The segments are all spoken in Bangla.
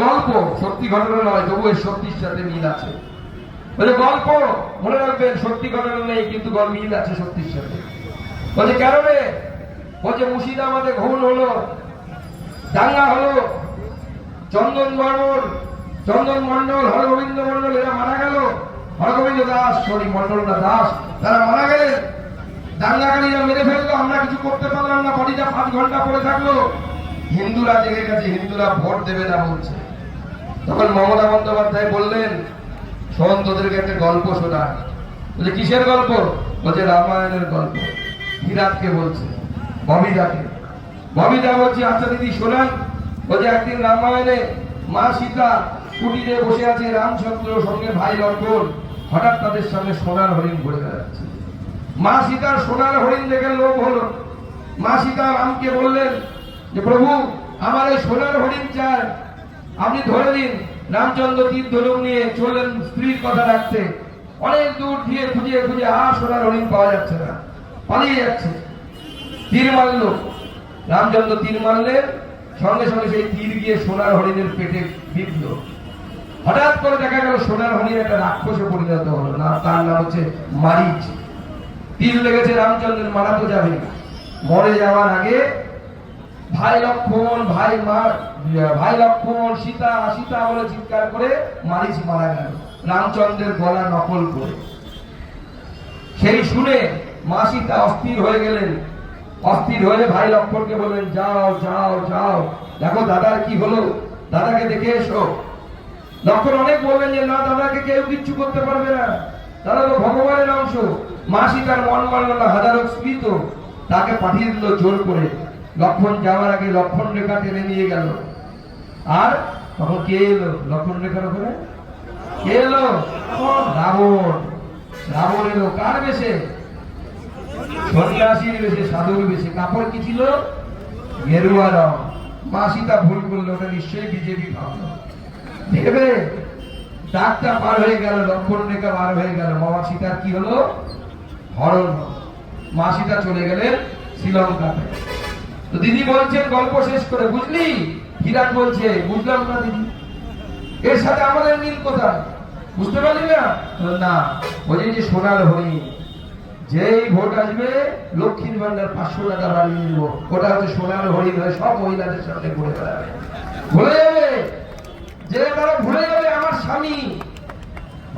গল্প, সত্যি ঘটনা নয়, তবু এর সত্যির সাথে মিল আছে। বলে গল্প, মনে রাখবেন সত্যি ঘটনা নেই, কিন্তু মিল আছে সত্যির সাথে। বলছে কেন রে? বলছে মুর্শিদাবাদে ঘুণ হলো, দাঙ্গা হলো, চন্দন মন্ডল, হরগোবিন্দ মন্ডল এরা মারা গেল। হরগোবিন্দ দাস, সরি মন্ডল না দাস, তারা মারা গেলেন। দাঙ্গাকারীরা মেরে ফেললো, আমরা কিছু করতে পারলাম না, বডিটা 5 ঘন্টা পড়ে থাকলো। হিন্দুরা জেগে গেছে, হিন্দুরা ভোট দেবে না বলছে। তখন মমতা বন্দ্যোপাধ্যায় বললেন, শোন তোদেরকে একটা গল্প শোনা। বলে কিসের গল্প? বলছে রামায়ণের গল্প। বিরাটকে বলছে, ববিদা বলছে আচ্ছা দিদি শোনান। বলছে একদিন রামায়ণে মা সীতা কুটিরে বসে আছে, রামচন্দ্র সঙ্গে ভাই লক্ষ্মণ, হঠাৎ তাদের সামনে সোনার হরিণ ঘুরে বেড়াচ্ছে। মা সীতার সোনার হরিণ দেখে লোভ হলো। মা সীতা রামকে বললেন যে প্রভু আমার এই সোনার হরিণ চাই, আপনি ধরে দিন। রামচন্দ্র তীর ধনুক নিয়ে চললেন স্ত্রীর কথা রাখতে। অনেক দূর দিয়ে খুঁজে আর সোনার হরিণ পাওয়া যাচ্ছে না, পালিয়ে যাচ্ছে। তীর মারল, রামচন্দ্র তীর মারলেন, সঙ্গে সঙ্গে সেই তীর গিয়ে সোনার হরিণের পেটে বিঁধল। হঠাৎ করে দেখা গেল সোনার হরিণ একটা রাক্ষসে পরিণত হলো, না তার নাম হচ্ছে মারিচ। তীর লেগেছে রামচন্দ্রের, মারা তো যাবে। মরে যাওয়ার আগে ভাই লক্ষ্মণ সীতা বলে চিৎকার করে মারিচ মারা গেল, রামচন্দ্রের গলা নকল করে। সেই শুনে মা সীতা অস্থির হয়ে গেলেন। অস্থির হয়ে ভাই লক্ষ্মণকে বললেন যাও, দেখো দাদার কি হলো, দাদাকে দেখে এসো। লক্ষ্মণ অনেক বললেন যে না, দাদাকে কেউ কিচ্ছু করতে পারবে না, দাদা তো ভগবানের অংশ। মা সীতার মন মানল না, হাজারো স্মৃত তাকে পাঠিয়ে দিল জোর করে। লক্ষ্মণ যাওয়ার আগে লক্ষ্মণ রেখা টেনে নিয়ে গেল। আর তখন কে এলো লক্ষ্মণ রেখার ওখানে? কে এলো? রাবণ এলো। কার বেশে? সন্ন্যাসীর বেশে, সাধুর বেশে। কাপড় কি ছিল? গেরুয়া রং। মা সীতা ভুল করলো, ওটা নিশ্চয়ই বিজেপি ভাবলো। ভেবে ডাকটা পার হয়ে গেল, লক্ষ্মণ রেখা পার হয়ে গেল। মা সীতার কি হলো? হরণ হলো। মা সীতা চলে গেলেন শ্রীলঙ্কাতে। তো দিদি বলছেন গল্প শেষ করে, বুঝলি? বিরাট বলছে বুঝলাম না দিদি, এর সাথে আমাদের মিল কোথায়? বুঝতে পারলি না? না, বলছি যে সোনার হরিণ, যেই ভোট আসবে লক্ষ্মীর ভান্ডার 500 টাকা বাড়িয়ে দিব, ওটা হচ্ছে সোনার হরিণ হয়ে সব মহিলাদের সামনে ঘুরে বেড়াবে। ভুলে যাবে যে, তারা ভুলে যাবে আমার স্বামী,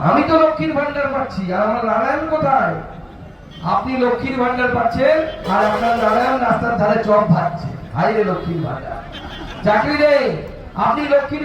আমি তো লক্ষ্মীর ভান্ডার পাচ্ছি, আর আমার নারায়ণ কোথায়? আপনি লক্ষ্মীর ভান্ডার পাচ্ছেন, আর আপনার নারায়ণ রাস্তার ধারে চপ ভাজছে। হাই রে লক্ষ্মীর ভান্ডার, চাকরি নেই, আপনি লক্ষ্মীর